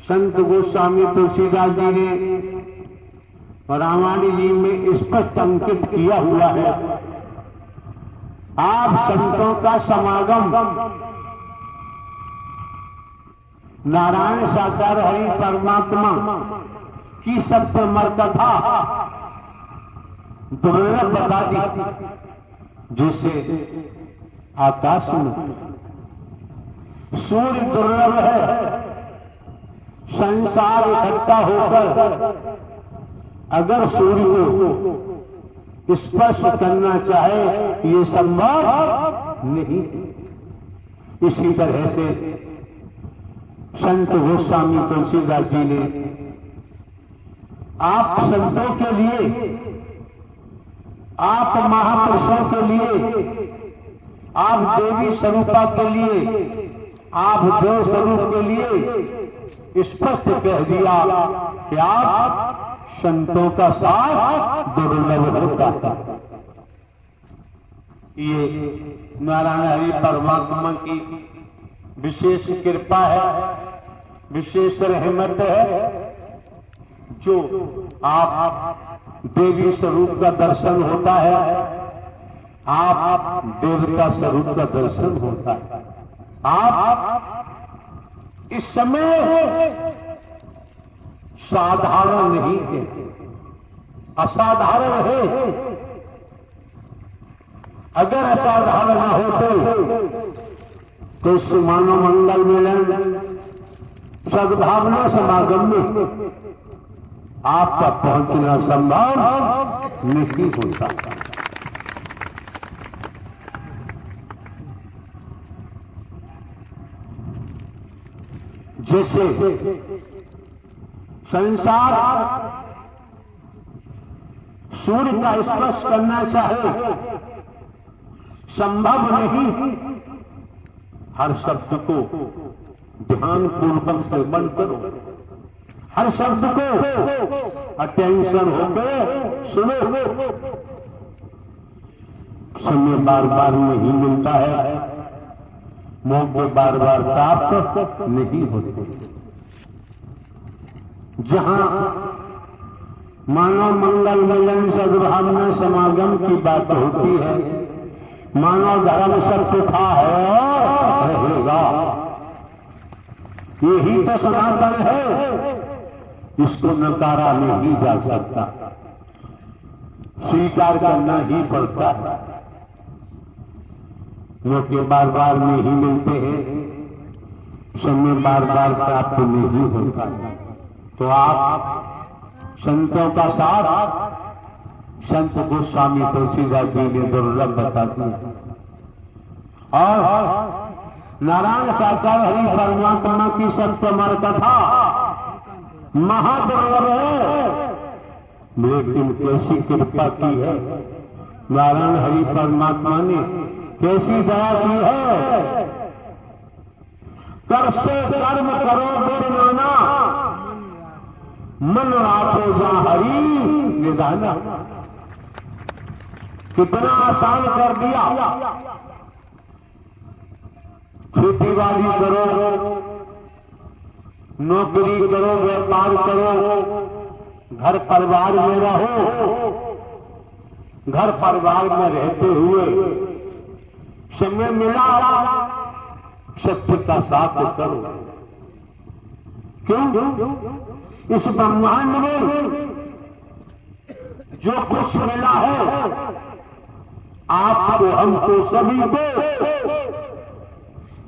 संत गोस्वामी तुलसीदास जी ने रामायण जी में स्पष्ट अंकित किया हुआ है। आप संतों का समागम नारायण साकार हरि परमात्मा की सत्यमर कथा दुर्लभ बता दी। जैसे आकाश में सूर्य दुर्लभ है, संसार इकट्ठा होकर अगर सूर्य को स्पर्श करना चाहे ये संभव नहीं। इसी तरह से संत गोस्वामी तुलसीदास जी ने आप संतों के लिए, आप महापुरुषों के लिए, आप देवी स्वरूपा के लिए, आप देव स्वरूप के लिए स्पष्ट कह दिया कि आप संतों का साथ दुर्लभ होता है। ये नारायण हरि परमात्मा की विशेष कृपा है, विशेष रहमत है, जो आप देवी स्वरूप का दर्शन होता है, आप देवता स्वरूप का दर्शन होता है। आप इस समय साधारण नहीं है, असाधारण है। अगर असाधारण न होते तो इस मानव मंगल मिलन सद्भावना समागम में आपका पहुंचना संभव नहीं होता। जैसे संसार सूर्य का स्पर्श करना चाहे संभव नहीं। हर शब्द को ध्यान पूर्वक श्रवण करो, हर शब्द को अटेंशन होकर सुनो। समय बार बार नहीं मिलता है, मौके बार बार प्राप्त नहीं होते। जहां मानव मंगल मिलन सद्भावना समागम की बात होती है, मानव धर्म सब था है रहेगा। यही तो सनातन है, इसको नकारा नहीं जा सकता, स्वीकार करना ही पड़ता है। मौके बार बार नहीं मिलते हैं, समय बार बार प्राप्त नहीं होता। तो आप संतों का साथ संत गोस्वामी तुलसीदास जी ने दुर्लभ बता दिया। और नारायण साकार हरि परमात्मा की सत्यमर कथा महादुर्लभ है, लेकिन कैसी कृपा की है नारायण हरि परमात्मा ने, कैसी दया की है। कर से कर्म करो दुर्माना, मन राखो जा हरि निधाना। कितना आसान कर दिया। खेती बाड़ी करो, नौकरी करो, व्यापार करो, घर परिवार में रहो। घर परिवार में रहते हुए समय मिला सत्य का साथ करो। क्यों? इस ब्रह्मांड में जो कुछ मिला है आपको, हमको, सभी को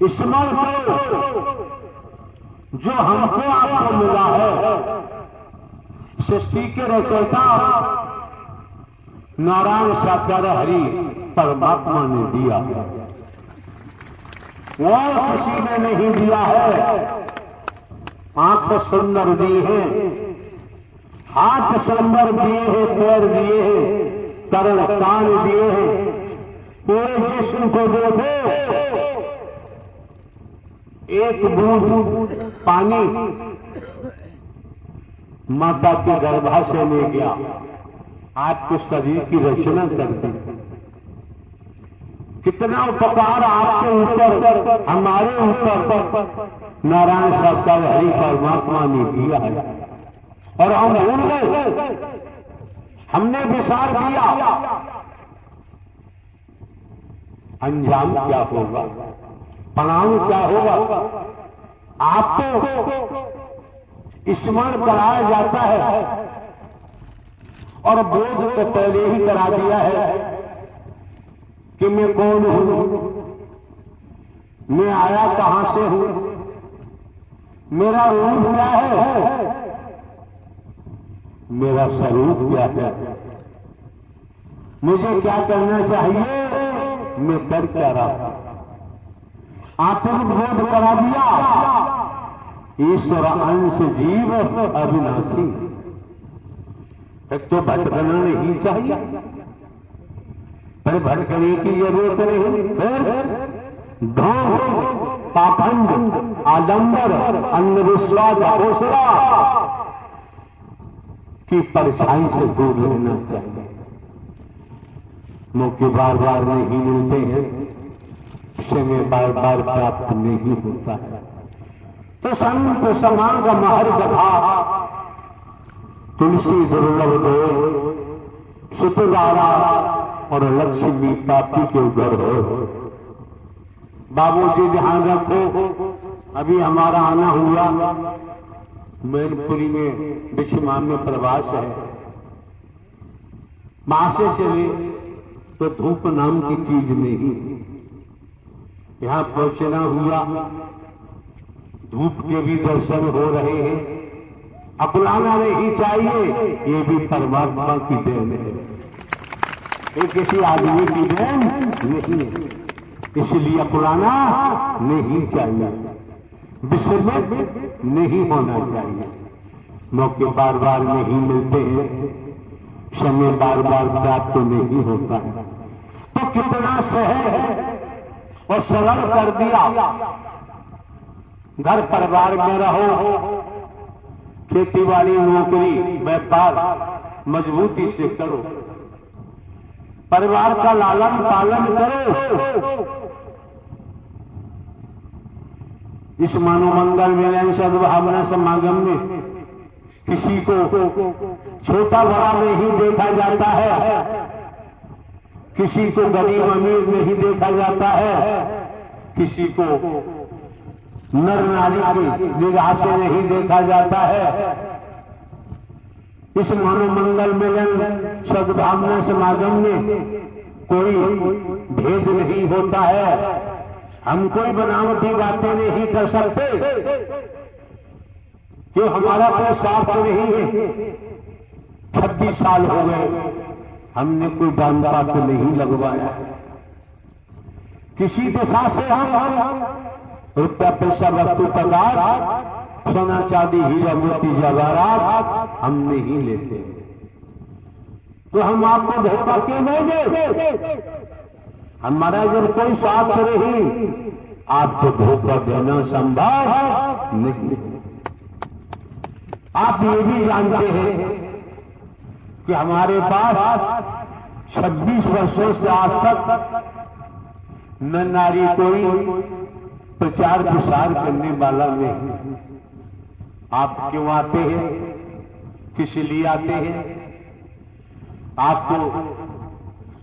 स्मरण करो। जो हमको आपको मिला है सृष्टि के रचयिता नारायण साकार हरि परमात्मा ने दिया, वो किसी ने नहीं दिया है। आंख सुंदर दिए हैं, हाथ सुंदर दिए हैं, पैर दिए हैं, करण कान दिए हैं। पूरे जिस्म को देखो, एक बूंद पानी माता के गर्भाशय में गया, आपके शरीर की रचना कर दी। कितना उपकार आपके ऊपर, हमारे ऊपर नारायण साकार हरि परमात्मा ने किया है, और हम भूल गए, हमने विचार किया। अंजाम क्या होगा, परिणाम क्या होगा? आपको स्मरण कराया जाता है और बोध को पहले ही करा दिया है कि मैं कौन हूं, मैं आया कहां से हूं, मेरा रूप क्या है, मेरा स्वरूप क्या है, मुझे क्या करना चाहिए, मैं कर क्या रहा। आपने बोध करा दिया। ईश्वर अंश जीव अविनाशी। एक तो भटकना नहीं चाहिए, पर भटकने की जरूरत नहीं। ढोंग, पाखंड, आडंबर, अंधविश्वास, घोषणा की परछाई से दूर रहना चाहिए। मौके बार बार नहीं मिलते हैं, समय बार बार प्राप्त नहीं होता है। तो संत समागम हर कथा, तुलसी दुर्लभ दो, सुतदारा और लक्ष्मी पापी के घर हो। बाबूजी ध्यान रखो, अभी हमारा आना हुआ, मैनपुरी में विश्वमान में प्रवास है। वहां से चले तो धूप नाम की चीज नहीं, यहां पहुंचना हुआ, धूप के भी दर्शन हो रहे हैं। अपनाना नहीं चाहिए, ये भी परमात्मा की देन है, ये किसी आदमी की देन नहीं है, इसलिए अपनाना नहीं चाहिए, विस्मृत नहीं होना चाहिए। मौके बार बार नहीं मिलते हैं, समय बार बार प्राप्त नहीं होता है। तो कितना सहज है और सरल कर दिया। घर परिवार में रहो, खेतीबाड़ी, नौकरी, व्यापार मजबूती से करो, परिवार का लालन पालन करो। इस मानवमंगल मिलन सद्भावना समागम में किसी को छोटा बड़ा नहीं देखा जाता है, किसी को गरीब अमीर नहीं देखा जाता है, किसी को नर नारी की निगाह से नहीं देखा जाता है। इस मानवमंगल मिलन सद्भावना समागम में कोई भेद नहीं होता है। हम कोई बनावटी बातें नहीं कर सकते, जो हमारा कोई स्वार्थ नहीं है। 26 साल हो गए, हमने कोई दान पात्र नहीं लगवाया, किसी दिशा से हम रुपया पैसा वस्तु पदार्थ, सोना चांदी हीरा मोती जवाहरात हम नहीं लेते। तो हम आपको धोखा क्यों देंगे? हमारा जब कोई स्वार्थ नहीं, आपको धोखा देना संभव नहीं। आप ये भी जानते हैं कि हमारे पास 26 वर्षों से आज तक न नारी कोई प्रचार प्रसार करने वाला नहीं। आप क्यों आते हैं, किस लिए आते हैं? आपको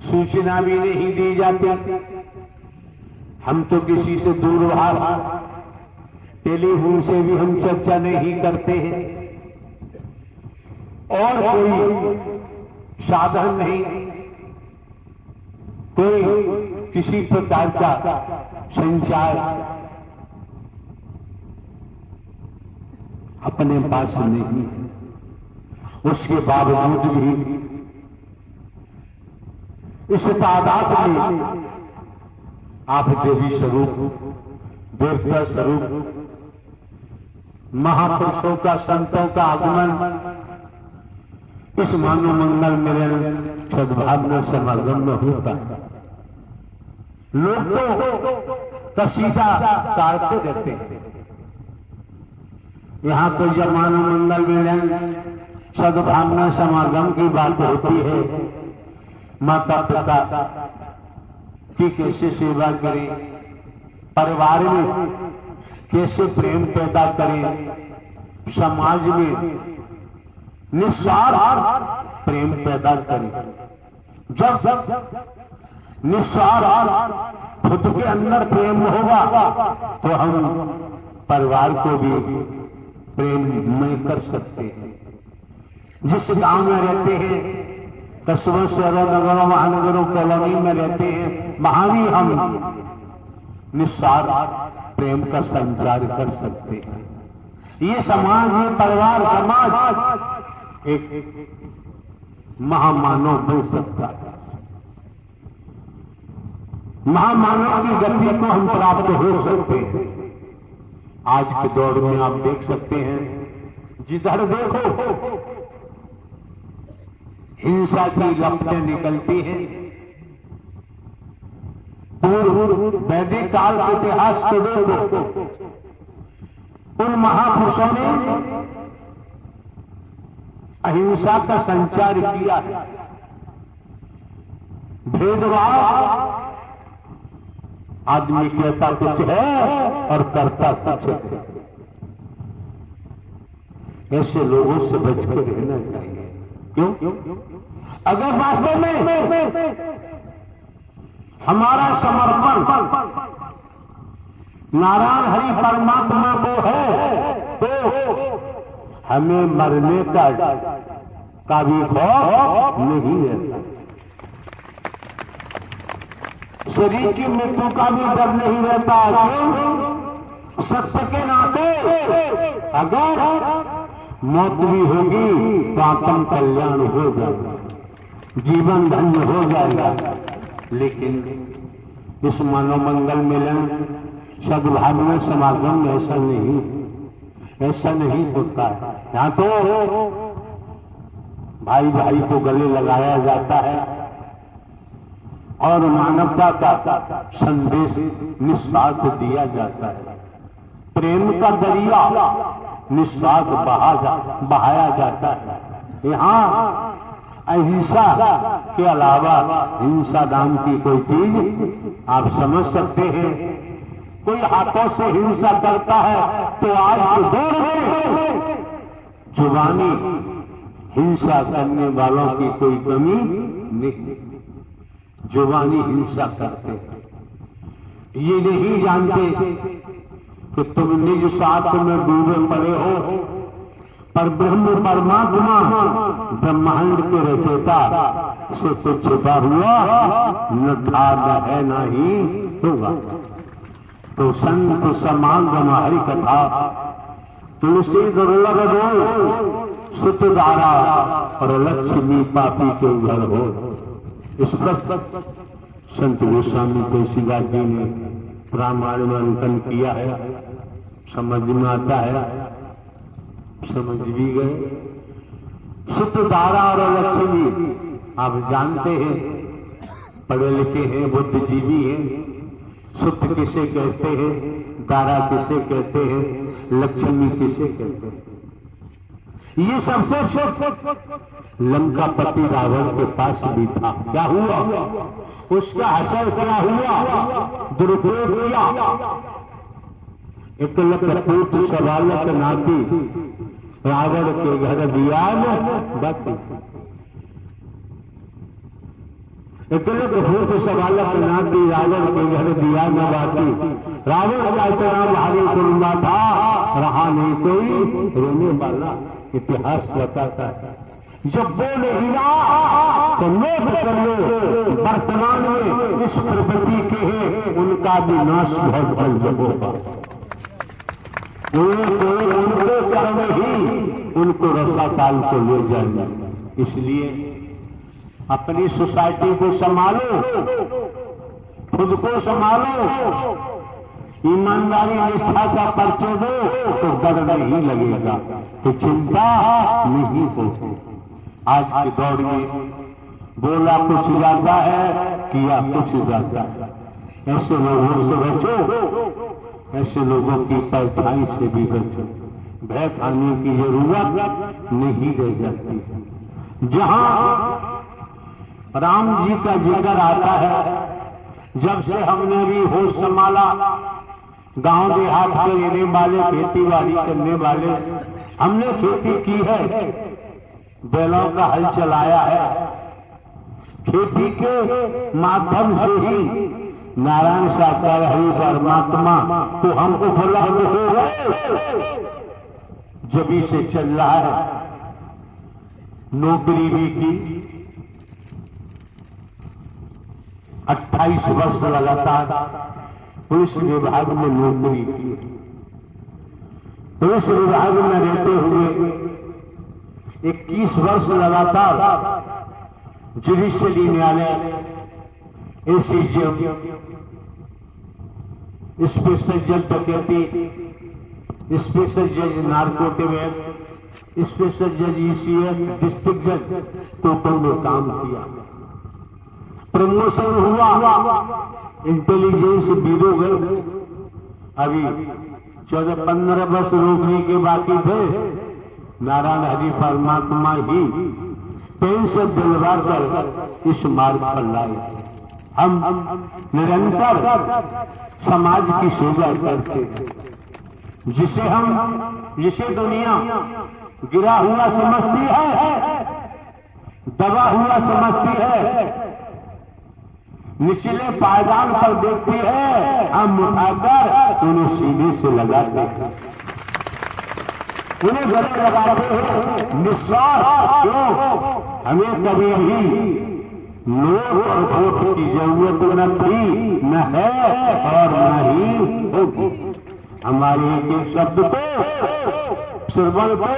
सूचना भी नहीं दी जाती। हम तो किसी से दूर भाग, टेलीफोन से भी हम चर्चा नहीं करते हैं, और कोई साधन नहीं, कोई किसी प्रकार का संचार अपने पास नहीं। उसके बावजूद भी इस तादाद में आप देवी स्वरूप, देवता स्वरूप, महापुरुषों का, संतों का आगमन इस मानव मंगल मिलन सद्भावना समागम में होता है। लोग तो कसीदा तारते रहते हैं। यहाँ तो जब मानव मंगल मिलन सद्भावना समागम की बात होती है, माता पिता की कैसे सेवा करें, परिवार में कैसे प्रेम पैदा करें, समाज में निस्वार्थ प्रेम पैदा करें। जब निस्वार्थ खुद के अंदर प्रेम होगा तो हम परिवार को भी प्रेममय कर सकते हैं। जिस गांव में रहते हैं, कस्बों शहरों नगरों महानगरों कॉलोनी में रहते हैं, वहां भी हम निस्वार्थ प्रेम का संचार कर सकते हैं। ये समाज, ये परिवार समाज एक महामानव बन सकता है। महामानव की गति को हम प्राप्त हो सकते हैं। आज के दौर में आप देख सकते हैं, जिधर देखो हिंसा की लपटें निकलती हैं। पूर्व वैदिक काल के इतिहास को देखो, उन महापुरुषों ने अहिंसा का संचार किया है। भेदभाव, आदमी कहता कुछ है और करता कुछ है, ऐसे लोगों से बचकर रहना चाहिए। क्यों? अगर वास्तव में हमारा समर्पण नारायण हरि परमात्मा को है तो हमें मरने का भी खौफ नहीं रहता, शरीर की मृत्यु का भी डर नहीं रहता। क्यों? सत्य के नाते अगर मौत भी होगी तो आत्म कल्याण हो जाएगा, जीवन धन्य हो जाएगा। लेकिन इस मनोमंगल मिलन सद्भावना समागम में ऐसा नहीं होता है। यहाँ तो भाई भाई को गले लगाया जाता है और मानवता का संदेश निस्वार्थ दिया जाता है। प्रेम का दरिया निस्वार्थ बहाया जाता है। यहाँ अहिंसा के अलावा हिंसा नाम की कोई चीज आप समझ सकते हैं। कोई हाथों से हिंसा करता है तो आज के दौर में जुबानी हिंसा करने वालों की कोई कमी नहीं, जुबानी हिंसा करते हैं। ये नहीं जानते कि तुम निज साथ में डूबे पड़े हो, पर ब्रह्म परमात्मा ब्रह्मांड के रचयिता से कुछ छिपा हुआ न था, न है, न ही होगा। तो संत समागम हरि कथा, तुलसी दुर्लभ दो, सुत धारा और लक्ष्मी पापी के घर हो। इस पर संत गोस्वामी तुलसीदास जी ने रामायण में अंकन किया है। समझ में आता है, समझ भी गए। सुत धारा और लक्ष्मी आप जानते हैं, पढ़े लिखे हैं, बुद्धिजीवी हैं। सुत किसे कहते हैं, धारा किसे कहते हैं, लक्ष्मी किसे कहते हैं। ये सब कुछ लंकापति रावण के पास भी था। क्या हुआ? उसका असर क्या हुआ? दुरुपयोग किया। एक लखपूत सवालक नाती रावण के घर दिया बाती। एक लखपूत सवालक नाती रावण के घर दिया न बाती। रावण का इतना भारी कुर्मा था, रहा नहीं कोई रोने वाला। इतिहास बताता है, जब वो नहीं रहा तो नोट कर लो, वर्तमान में इस प्रवृत्ति के हैं, उनका भी नाश बहुत जल्द होगा। उनको कर्म ही उनको रसाताल को ले जाएंगे। इसलिए अपनी सोसाइटी को संभालो, खुद को संभालो, ईमानदारी निष्ठा का परिचय दो तो डर नहीं लगेगा, तो चिंता नहीं होगी। आज के दौर में बोला कुछ ज्यादा है, किया कुछ ज्यादा है। ऐसे लोगों से बचो, ऐसे लोगों की परछाई से भी बचो। भय खाने की जरूरत नहीं रह जाती। जहां राम जी का जिक्र आता है, जब से हमने भी होश संभाला, गांव देहात के रहने वाले, खेती बाड़ी करने वाले, हमने खेती की है, बैलों का हल चलाया है। खेती के माध्यम से ही नारायण साकार हरि परमात्मा तो हमको उपलब्ध हो गए, जभी से चल रहा है। नौकरी भी की, 28 वर्ष लगातार पुलिस विभाग में नौकरी की। पुलिस विभाग में रहते हुए 21 वर्ष लगातार जुडिशियरी न्यायालय, एसीजेएम, स्पेशल जज डकैती, स्पेशल जज नार्कोटिक्स, स्पेशल जज ईसीएफ, डिस्ट्रिक्ट जज टोटल में काम किया। प्रमोशन हुआ, इंटेलिजेंस ब्यूरो गए। अभी 14-15 वर्ष नौकरी के बाकी थे, नारायण हरि परमात्मा ही पेन से दिलवा कर इस मार्ग पर लाए। हम निरंतर समाज की सेवा करते हैं, जिसे दुनिया गिरा हुआ समझती है, दबा हुआ समझती है, निचले पायदान पर देखती है, हम उठाकर उन्हें सीधे से लगाते हैं, उन्हें गले लगाते हैं निस्वार्थ। क्यों? हमें कभी भी नोट और वोट की जरूरत न थी, न है और न ही होगी। हमारे एक शब्द को, श्रवण को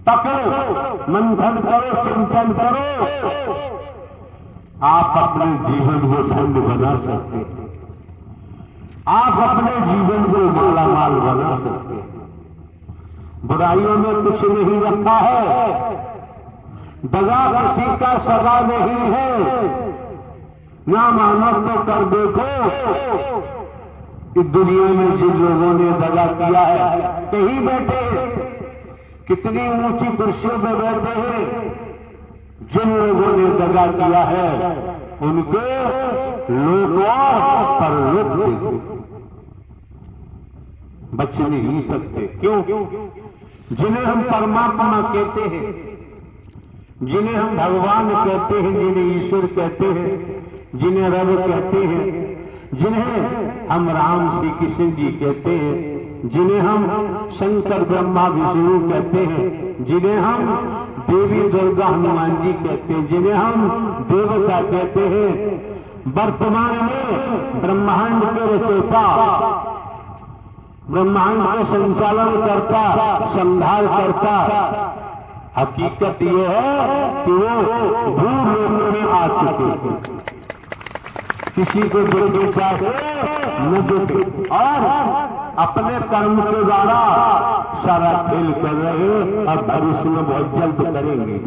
पकड़ो, मंथन करो, चिंतन करो, आप अपने जीवन को धन्य बना सकते हैं, आप अपने जीवन को मालामाल बना सकते हैं। बुराइयों में कुछ नहीं रखा है, दगा किसी का सगा नहीं है। ना मानो तो कर देखो कि दुनिया में जिन लोगों ने दगा किया है, कहीं बैठे, कितनी ऊंची कुर्सियों में बैठे हैं, जिन लोगों ने दगा किया है उनके लोग पर लोग बच नहीं सकते। क्यों? जिन्हें हम परमात्मा कहते हैं, जिन्हें हम भगवान कहते हैं, जिन्हें ईश्वर कहते हैं, जिन्हें रब कहते हैं, जिन्हें हम राम श्री कृष्ण जी कहते हैं, जिन्हें हम शंकर ब्रह्मा विष्णु कहते हैं, जिन्हें हम देवी दुर्गा हनुमान जी कहते हैं, जिन्हें हम देवता कहते हैं, वर्तमान में ब्रह्मांड के रचयिता, ब्रह्मांड का संचालन करता, संहार करता, हकीकत यह है कि वो भूलोक में आ चुके हैं, किसी को दुर्ग चाहे न दुर्ग, और अपने कर्म के द्वारा सारा खेल कर रहे और भविष्य में बहुत जल्द करेंगे।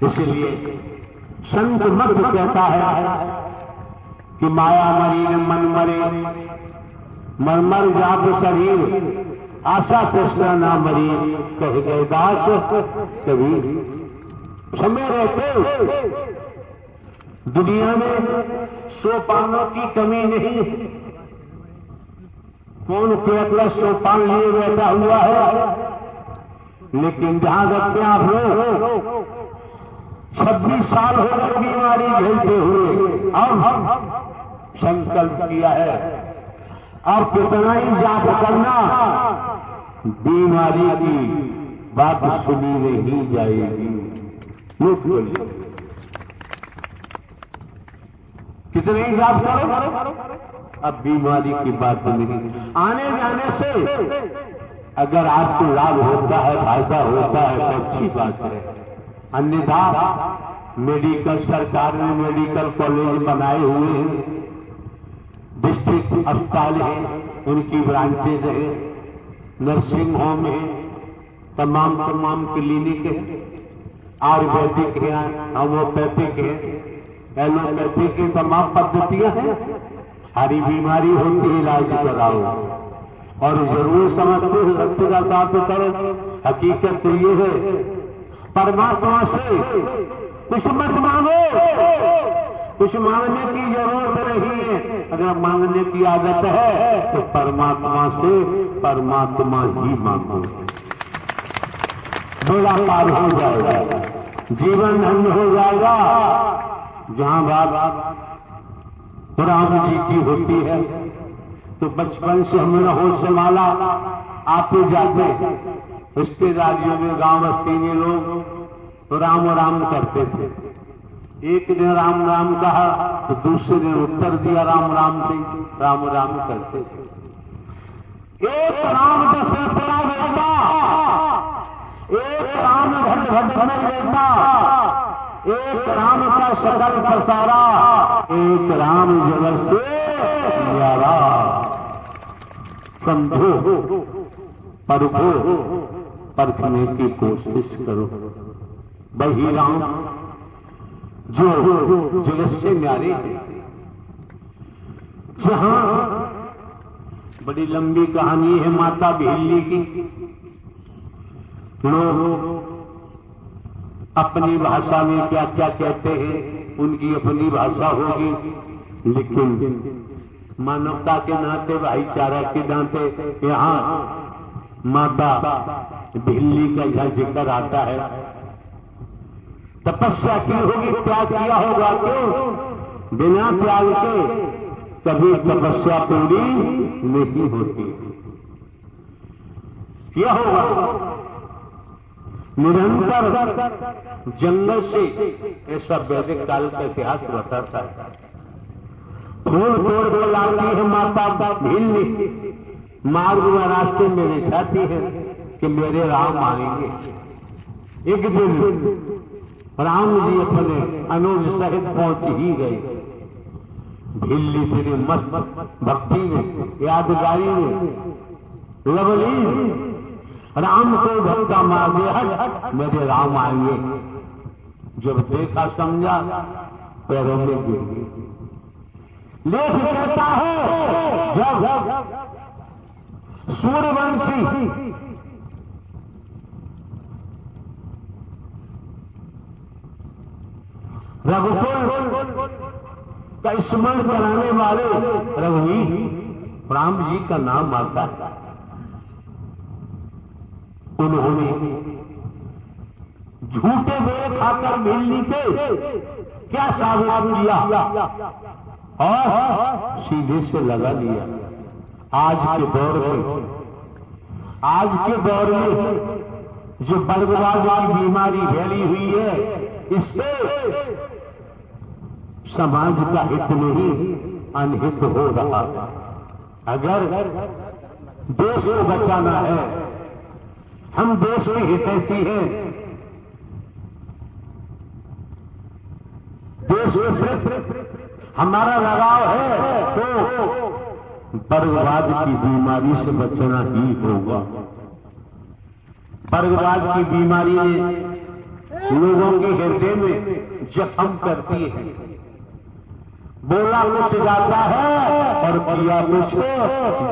इसलिए संत मत कहता है कि माया मरी न मन मरे, मर जात शरीर, आशा कृष्णा ना मरी, कह गए दास कभी। समय रहते दुनिया में सोपानों की कमी नहीं। कौन केवल सोपान लिए बैठा हुआ है, लेकिन जहां रखते आप लोग 26 साल हो गए बीमारी झेलते हुए, अब संकल्प किया है और कितना ही जाप करना, बीमारी की बात सुनी नहीं जाएगी। कितने ही जाप करो, अब बीमारी की बात नहीं। आने जाने से अगर आपको लाभ होता है, फायदा होता है तो अच्छी बात है, अन्यथा मेडिकल, सरकार ने मेडिकल कॉलेज बनाए हुए हैं, डिस्ट्रिक्ट अस्पताल है, उनकी ब्रांचेज है, नर्सिंग होम है, तमाम क्लिनिक है, आयुर्वेदिक है, होम्योपैथिक है, एलोपैथिक की तमाम पद्धतियां हैं। हरी बीमारी होती है इलाज कराओ, और जरूर समझते हो सत्य का साथ करो। हकीकत तो ये है, परमात्मा से कुछ मत मांगो, कुछ मांगने की जरूरत नहीं है। अगर मांगने की आदत है तो परमात्मा से परमात्मा ही मांगो, बेड़ा पार हो जाएगा, जीवन धन्य हो जाएगा। जहां बात राम जी की होती है तो बचपन से हमें होश से माला आते जाते रिश्तेदारियों में, गांव बस्ती में लोग राम राम करते थे। एक दिन राम राम कहा तो दूसरे दिन उत्तर दिया राम राम से, राम राम करते थे। एक राम दशरथ बेटा, एक राम भट भट बेटा, एक राम का सकल प्रसारा, एक राम जगत से न्यारा। समझो, परखो, परखने की कोशिश करो। वही राम जो जगत से न्यारे हैं। जहां बड़ी लंबी कहानी है माता बिल्ली की। लोग अपनी भाषा में क्या क्या कहते हैं, उनकी अपनी भाषा होगी, लेकिन मानवता के नाते, भाईचारा के नाते यहाँ माता बिल्ली का जहाँ जिक्र आता है, तपस्या की होगी, त्याग किया होगा। क्यों? बिना त्याग के कभी तपस्या पूरी नहीं होती। क्या होगा? निरंतर जंगल से, ऐसा वैदिक काल का इतिहास बताता है, फूल तोड़ के लाती है माता बिल्ली, मार्ग में रास्ते में रिझाती है कि मेरे राम आएंगे। एक दिन राम जी अपने अनुज सहित पहुंच ही गए। बिल्ली तेरे मस्त भक्ति में, यादगारी में, लवली राम को धक्का मार दिया, हट मेरे राम आएंगे। जब देखा समझा, पैरों में गिर गई। लेख कहता है जब सूर्यवंशी रघुकुल का स्मरण कराने वाले रघुवीर राम जी का नाम आता है। उन्होंने झूठे मेरे खाकर बिल्ली के क्या साबित किया और सीधे से लगा लिया। आज के दौर में जो बर्गवाद की बीमारी फैली हुई है, इससे समाज का हित नहीं अनहित हो रहा है। अगर देश को बचाना है, हम देश के हितैषी हैं, देश के हमारा लगाव है, तो बर्गवाद की बीमारी से बचना ही होगा। बर्गवाद की बीमारी लोगों के हृदय में जख्म करती है। बोला कुछ जाता है और किया कुछ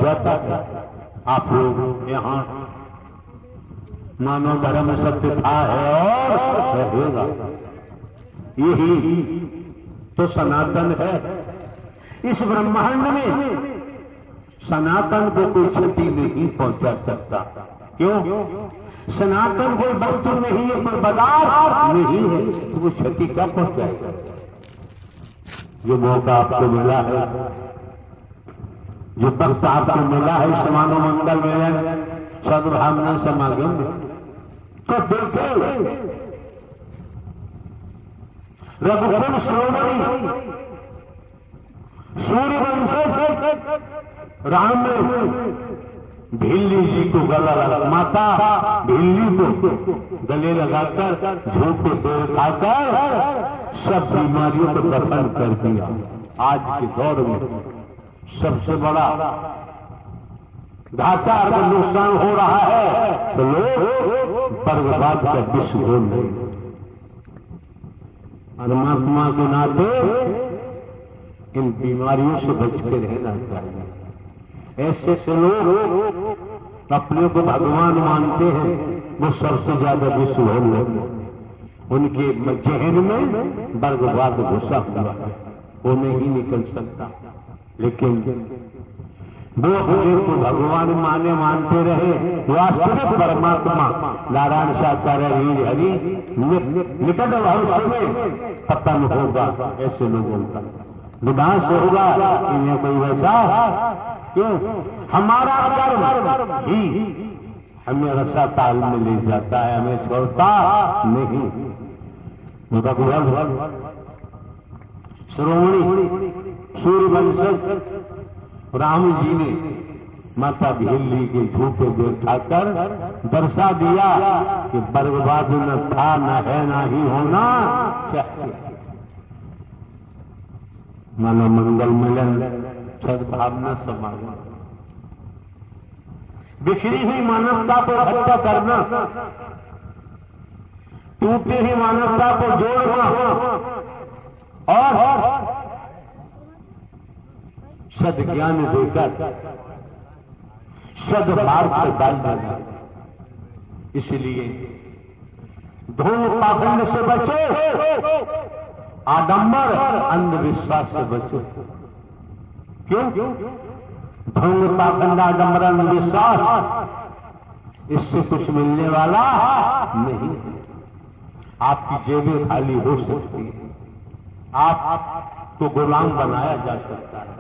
जाता है। आप लोग यहाँ मानव धर्म सत्य था है और रहेगा, यही तो सनातन है। इस ब्रह्मांड में सनातन को कोई क्षति नहीं पहुंचा सकता। क्यों? सनातन कोई वस्तु नहीं है, कोई पदार्थ नहीं है, तो कोई क्षति क्या पहुंचाएगा? जो मौका आपको मिला है, जो वक्त आपको मिला है समानो मंगल मिलन सद्भावना समागम में, तो बिल्कुल रघुकुल श्रोमणी सूर्यवंश राम ने भिल्ली जी को गला लगा, माता भिल्ली को गले लगाकर झूठ को तोड़ खाकर सब बीमारियों को दफन कर दिया। आज के दौर में सबसे बड़ा घाटा अगर नुकसान हो रहा है तो लोग बर्बाद का विष बोल रहे। परमात्मा के नाते इन बीमारियों से बच के रहना चाहिए। ऐसे से लोग अपने को भगवान मानते हैं, वो सबसे ज्यादा विश्वभर लोग, उनके जहन में वर्गवाद घुसा हुआ है, वो नहीं निकल सकता। लेकिन वो अपने को भगवान मानते रहे, वास्तविक परमात्मा नारायण साकार हरि निकट भविष्य में पतन होगा, ऐसे लोगों का विनाश होगा। इन्हें कोई वैसा क्यों? हमारा कर्म ही हमें रसा ताल में ले जाता है, हमें छोड़ता नहीं। भगवान श्रोमणी सूर्यवंशज राम जी ने माता भेली के झूठे दिखाकर दर्शा दिया कि बर्बाद न था, न है, न ही होना चाहिए। मानव मंगल मिलन, सद्भावना, समागम, बिखरी हुई मानवता को इकट्ठा करना, टूटी हुई मानवता को जोड़ना और सद्ज्ञान देकर सद्भाव से डालना। इसलिए धूम पाखंड से बचो, आडंबर अंधविश्वास से बचो। क्यों? धूम पाखंड आडंबर अंधविश्वास, इससे कुछ मिलने वाला नहीं। आपकी जेबें खाली हो सकती है, आपको गुलाम बनाया जा सकता है,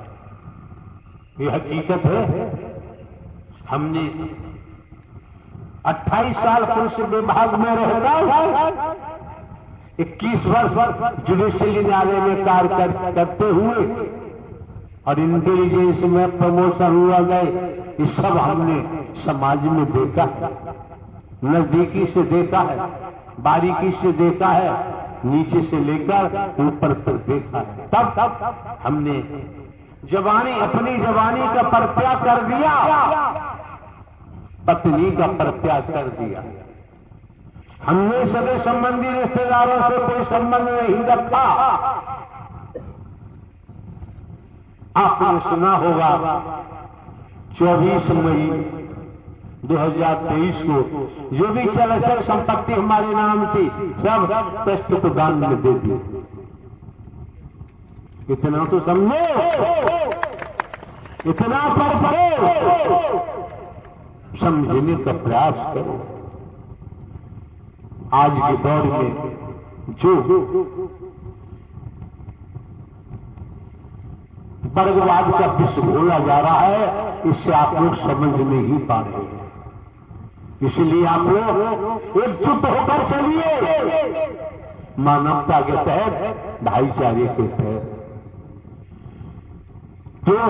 ये हकीकत है। हमने 28 साल पुलिस विभाग में रहता, 21 वर्ष जुडिशियल न्यायालय में कार्य करते हुए और इंटेलिजेंस में प्रमोशन हुआ गए, ये सब हमने समाज में देखा है, नजदीकी से देखा है, बारीकी से देखा है, नीचे से लेकर ऊपर तक देखा है। तब हमने अपनी जवानी का परित्याग कर दिया, पत्नी का परित्याग कर दिया। हमने सगे संबंधी रिश्तेदारों से कोई संबंध नहीं रखा। आपने सुना होगा 24 मई 2023 को जो भी चल संपत्ति हमारे नाम थी सब ट्रस्ट को दान में दे दी। इतना तो समझो, इतना पर करो, समझने का प्रयास करो। आज के दौर में जो वर्गवाद का विष घोला जा रहा है, इससे आप लोग समझ नहीं ही पा रहे हैं। इसलिए आप लोग एकजुट होकर चलिए, मानवता के तहत, भाईचारे के तहत। क्यों?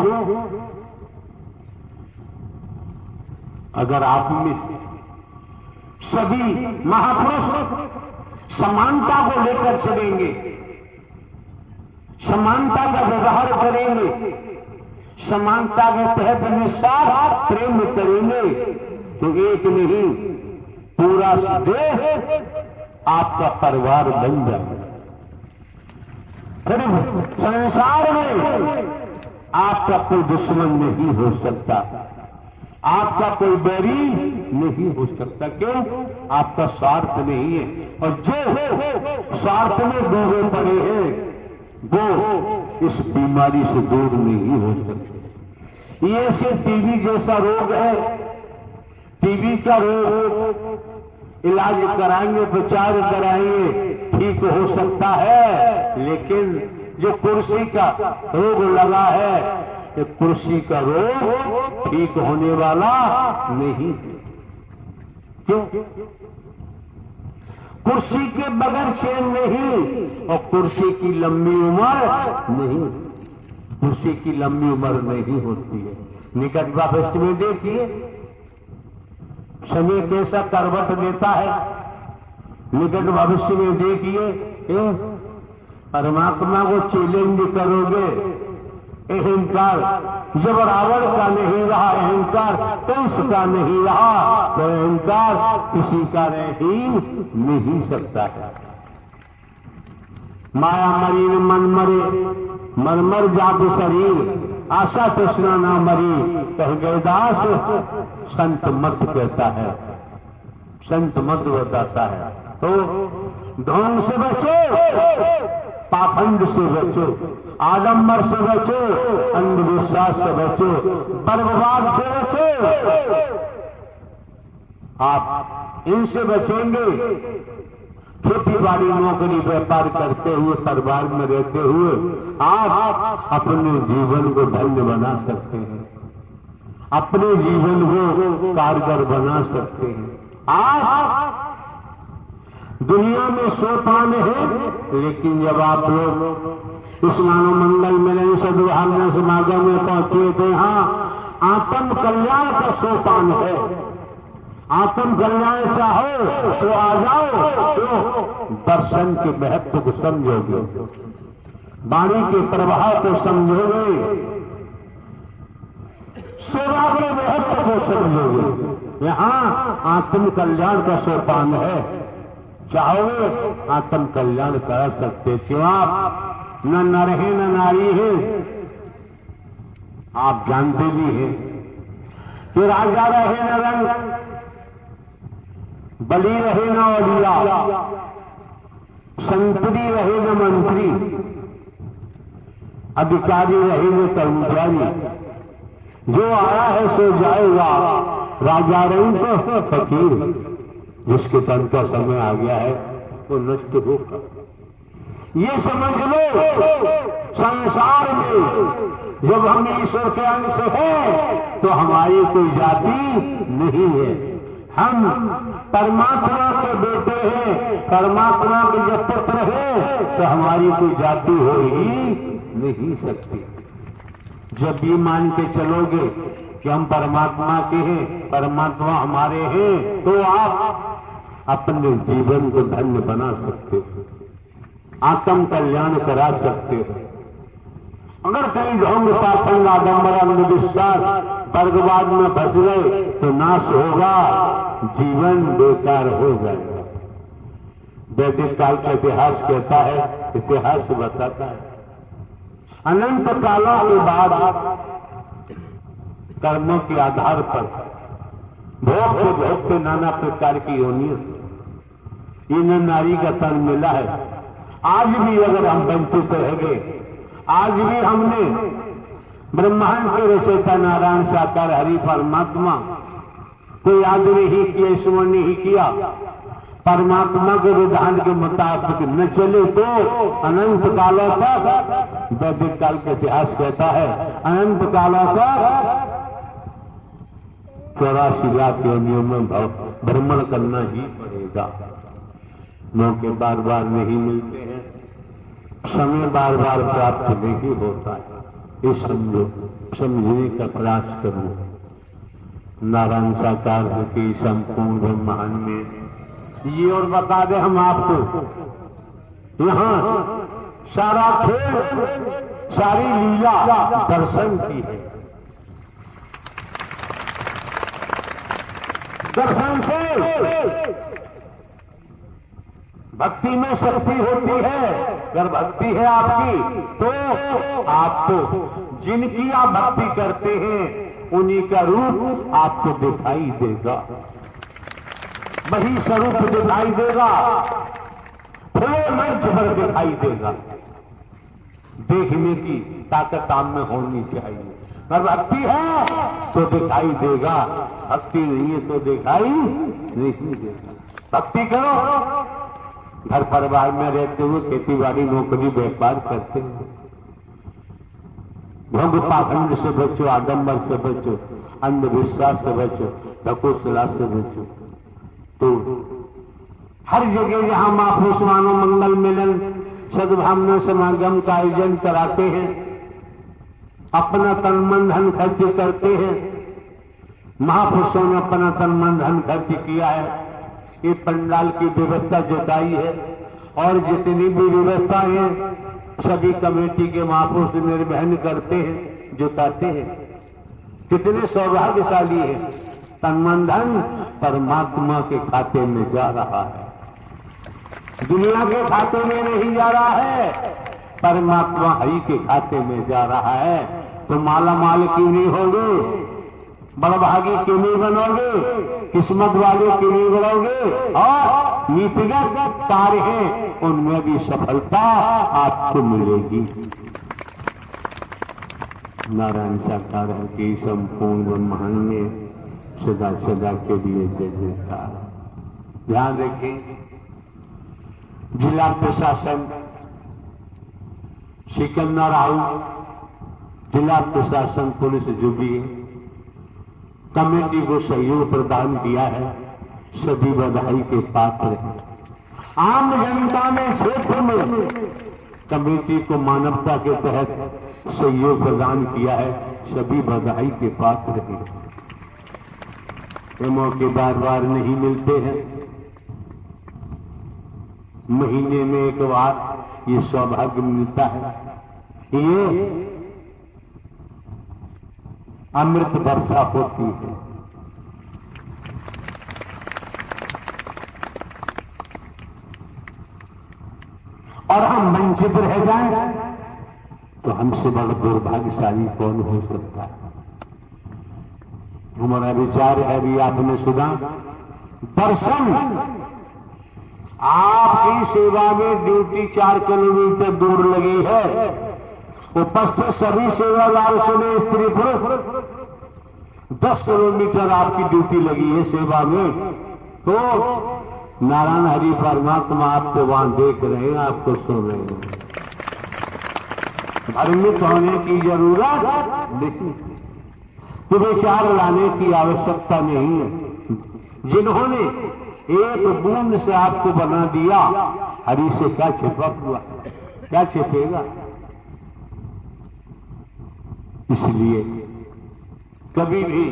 अगर आप में सभी महापुरुष समानता को लेकर चलेंगे, समानता का व्यवहार करेंगे, समानता के तहत निस्वार्थ प्रेम करेंगे, तो एक नहीं पूरा देश आपका परिवार बन जाएगा। फिर संसार में आपका कोई दुश्मन नहीं हो सकता, आपका कोई बैरी नहीं हो सकता। क्यों? आपका स्वार्थ नहीं है, और जो स्वार्थ में डूबे पड़े हैं वो इस बीमारी से दूर नहीं हो सकते। ये सिर्फ टीबी जैसा रोग है, टीबी का रोग इलाज कराएंगे, उपचार कराएंगे, ठीक हो सकता है। लेकिन जो कुर्सी का रोग लगा है, ये कुर्सी का रोग ठीक होने वाला नहीं। क्यों? कुर्सी के बगैर चैन नहीं, और कुर्सी की लंबी उम्र नहीं, कुर्सी की लंबी उम्र नहीं होती है। निकट भविष्य में देखिए समय कैसा करवट देता है। निकट भविष्य में देखिए परमात्मा को चैलेंज करोगे, अहंकार जब रावण का नहीं रहा, अहंकार कंस का नहीं रहा, तो अहंकार किसी का रह ही नहीं सकता है। माया मरी मन मरे, मन मर जात शरीर, आशा तृष्णा ना मरी, कह गए दास संत मत कहता है, संत मत बताता है। तो ढोंग से बचो, पाखंड से बचो, आडंबर से बचो, अंधविश्वास से बचो, बर्बवाद से बचो। आप इनसे बचेंगे, खेती बाड़ी नौकरी व्यापार करते हुए परिवार में रहते हुए आप अपने जीवन को धन्य बना सकते हैं, अपने जीवन को कारगर बना सकते हैं। आप दुनिया में सोपान है, लेकिन जब आप लोग इस मानव मंगल मिलन सद्भावना समागम में पहुंचे थे, हाँ आत्म कल्याण का सोपान है। आत्म कल्याण चाहो तो आ जाओ, तो दर्शन के महत्व को समझोगे, वाणी के प्रभाव को समझोगे, सेवा के महत्व को समझोगे। यहाँ आत्म कल्याण का सोपान है, चाहोगे आत्म कल्याण कर सकते। क्यों? आप न नर है न नारी है, आप जानते भी हैं कि राजा रहे न रंग, बली रहे न औलिया, संतरी रहे न मंत्री, अधिकारी रहे न कर्मचारी, जो आया है सो जाएगा, राजा रही तो फकीर, जिसके तन का समय आ गया है वो नष्ट होगा। ये समझ लो, संसार में जब हम ईश्वर के अंश हैं तो हमारी कोई जाति नहीं है, हम परमात्मा के बेटे हैं, परमात्मा के जब पुत्र हैं तो हमारी कोई जाति हो ही नहीं सकती। जब ये मान के चलोगे कि हम परमात्मा के हैं, परमात्मा हमारे हैं, तो आप अपने जीवन को धन्य बना सकते हो, आत्म कल्याण करा सकते हो। अगर कहीं ढोंग पाखंड आडंबर अंधविश्वास वर्गवाद में फंस गए तो नाश होगा, जीवन बेकार हो जाएगा। वैदिक काल का इतिहास कहता है, इतिहास बताता है, अनंत कालों के बाद कर्मों के आधार पर भोगते भोगते नाना प्रकार की योनियां, इन नारी का तन मिला है। आज भी अगर हम वंचित रह गए, आज भी हमने ब्रह्मांड के रचयिता नारायण साकार हरि परमात्मा को याद नहीं किया, स्मरण नहीं किया, परमात्मा के विधान के मुताबिक न चले तो अनंत कालों तक, वैदिक काल का इतिहास कहता है, अनंत कालों तक 84 लाख योनियों में भ्रमण करना ही पड़ेगा। मौके बार बार नहीं मिलते हैं, समय बार बार प्राप्त नहीं होता है, ये समझो, समझने का प्रयास करो। नारायण साकार के संपूर्ण ब्रह्मांड में ये और बता दें हम आपको, यहाँ सारा खेल, सारी लीला दर्शन की है। दर्शन से भक्ति में शक्ति होती है। अगर भक्ति है आपकी तो आपको, जिनकी आप भक्ति करते हैं उन्हीं का रूप आपको दिखाई देगा, वही स्वरूप दिखाई देगा, खुले मंच पर दिखाई देगा। देखने की ताकत आप में होनी चाहिए। अगर भक्ति है तो दिखाई देगा, भक्ति नहीं है तो दिखाई नहीं देगा। भक्ति करो, घर परिवार में रहते हुए खेती बाड़ी नौकरी व्यापार करते हुए, भोग पाखंड से बचो, आडंबर से बचो, अंधविश्वास से बचो, ढकोसला से बचो। तो हर जगह जहां महापुरुष मानव मंगल मिलन सद्भावना समागम का आयोजन कराते हैं, अपना तन मन धन खर्च करते हैं, महापुरुषों ने अपना तन मन धन खर्च किया है, ये पंडाल की व्यवस्था जुटाई है, और जितनी भी व्यवस्था है सभी कमेटी के महापुरुष निर्वहन करते हैं, जुटाते हैं। कितने सौभाग्यशाली है, तन मन धन परमात्मा के खाते में जा रहा है, दुनिया के खाते में नहीं जा रहा है। परमात्मा हरि के खाते में जा रहा है तो माला माल क्यों नहीं होगे, बड़भागी क्यों नहीं बनोगे, किस्मत वाले क्यों नहीं बनोगे। और नीतिगत कार्य है उनमें भी सफलता आपको मिलेगी। नारायण साकार की संपूर्ण ब्रह्मांड में सदा सदा के लिए जय जयकार। ध्यान रखें, जिला प्रशासन सिकंदर राहुल, जिला प्रशासन पुलिस जो भी है, कमेटी को सहयोग प्रदान किया है, सभी बधाई के पात्र हैं। आम जनता में क्षेत्र में कमेटी को मानवता के तहत सहयोग प्रदान किया है, सभी बधाई के पात्र हैं। ये मौके बार बार नहीं मिलते हैं, महीने में एक बार ये सौभाग्य मिलता है। ये अमृत वर्षा होती है। और हम वंचित रह जाएं तो हमसे बड़ा दुर्भाग्यशाली कौन हो सकता है। हमारा विचार है, भी आपने सुना, दर्शन आपकी सेवा में ड्यूटी 4 किलोमीटर दूर लगी है, उपस्थित सभी सेवादार सुने, स्त्री पुरुष 10 किलोमीटर आपकी ड्यूटी लगी है सेवा में, तो नारायण हरि परमात्मा आपको वहां देख रहे हैं, आपको सुन रहे हैं। भ्रमित होने की जरूरत नहीं, तो विचार लाने की आवश्यकता नहीं है। जिन्होंने एक बूंद से आपको बना दिया, हरि से क्या छिपा हुआ, क्या छिपेगा। इसलिए कभी भी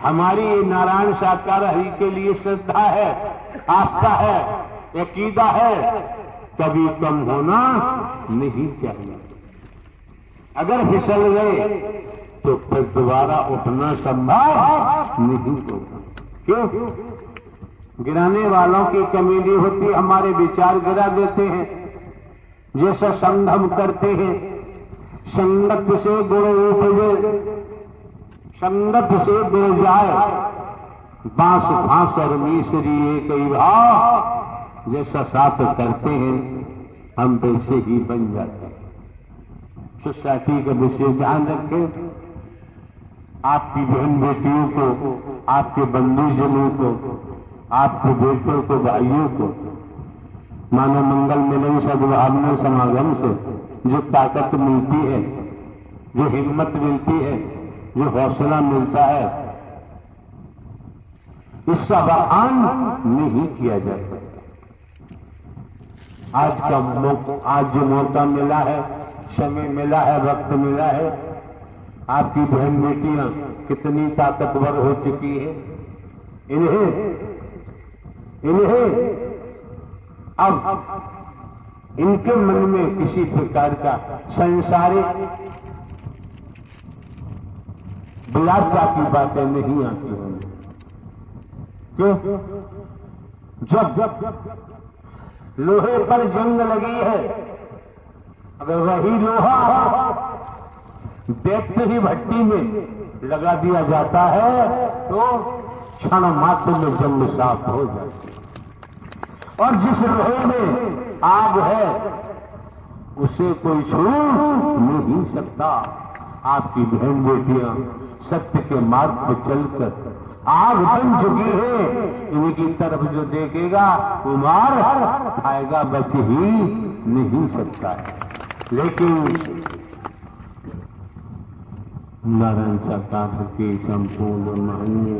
हमारी ये नारायण साकार हरि के लिए श्रद्धा है, आस्था है, अकीदा है, कभी कम होना नहीं चाहिए। अगर फिसल गए तो फिर दोबारा उठना संभव नहीं होगा। क्यों? गिराने वालों की कमेटी होती, हमारे विचार गिरा देते हैं। जैसा संग हम करते हैं, संगत से गुण उपजे, संगत से गुण जाए, बांस भांस और मिश्री एक ही भाव। जैसा साथ करते हैं हम वैसे ही बन जाते हैं। सोसाइटी का विशेष ध्यान रखें। आपकी बहन बेटियों को, आपके बंधुजनों को, आपके बेटों को, भाइयों को मानव मंगल मिलन सद्भावना समागम से जो ताकत मिलती है, जो हिम्मत मिलती है, जो हौसला मिलता है, इसका बखान नहीं किया जा सकता। आज जो मौका मिला है, समय मिला है, वक्त मिला है, आपकी बहन बेटियां कितनी ताकतवर हो चुकी है। इन्हें अब इनके मन में किसी प्रकार का सांसारिक विलासता की बातें नहीं आती होंगी। क्यों? जब लोहे पर जंग लगी है, अगर वही लोहा देखते ही भट्टी में लगा दिया जाता है तो क्षण मात्र में जंग साफ हो जाती है। और जिस लोहे में आग है उसे कोई छू नहीं सकता। आपकी बहन बेटियां सत्य के मार्ग पर चलकर आग बन चुकी है, इनकी तरफ जो देखेगा वो मार खाएगा, बच ही नहीं सकता है। लेकिन नारायण साकार के संपूर्ण महान्य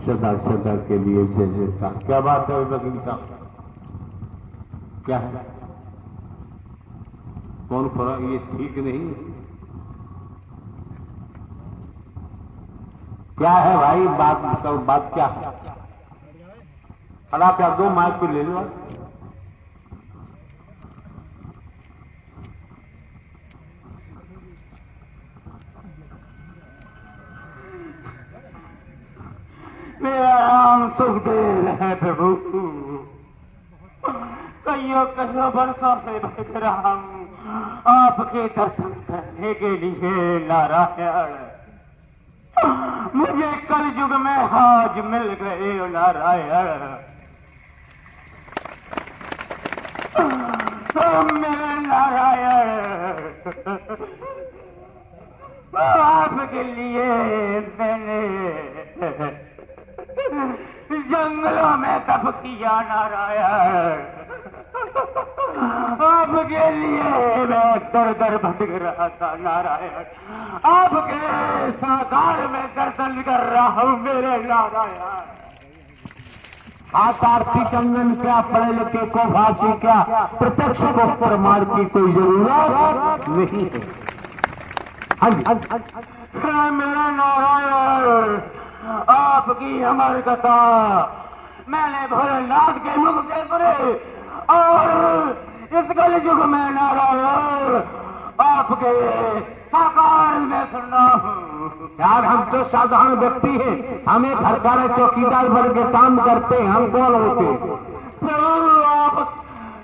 सदा सदा के लिए जय जयकार। क्या बात है वकील साहब, क्या है? कौन खड़ा? ये ठीक नहीं। क्या है भाई? बात क्या है? खड़ा कर दो, माइक पे ले लो। मेरा राम सुखदेव है प्रभु, कईयों वर्षों से बैठ रहा हूं, आपके दर्शन करने के लिए नारायण। मुझे कल युग में आज मिल गए हो नारायण। मेरे नारायण, आपके लिए मैंने जंगलों में तप किया नारायण। आपके लिए मैं दर दर भटक रहा था नारायण। आपके साकार में दर्शन कर रहा हूँ मेरे नारायण। आरती कंगन क्या, पढ़े लिखे को भाषी क्या, प्रत्यक्ष को प्रमाण की कोई जरूरत नहीं है। मेरा नारायण, आपकी अमर कथा मैंने भोलेनाथ के मुख से सुनी और इस कल युग में नारायण आपके साकार में सुनना हूँ। यार हम तो साधारण व्यक्ति हैं, हमें सरकार चौकीदार बन के काम करते हैं, हम कौन होते? प्रभु आप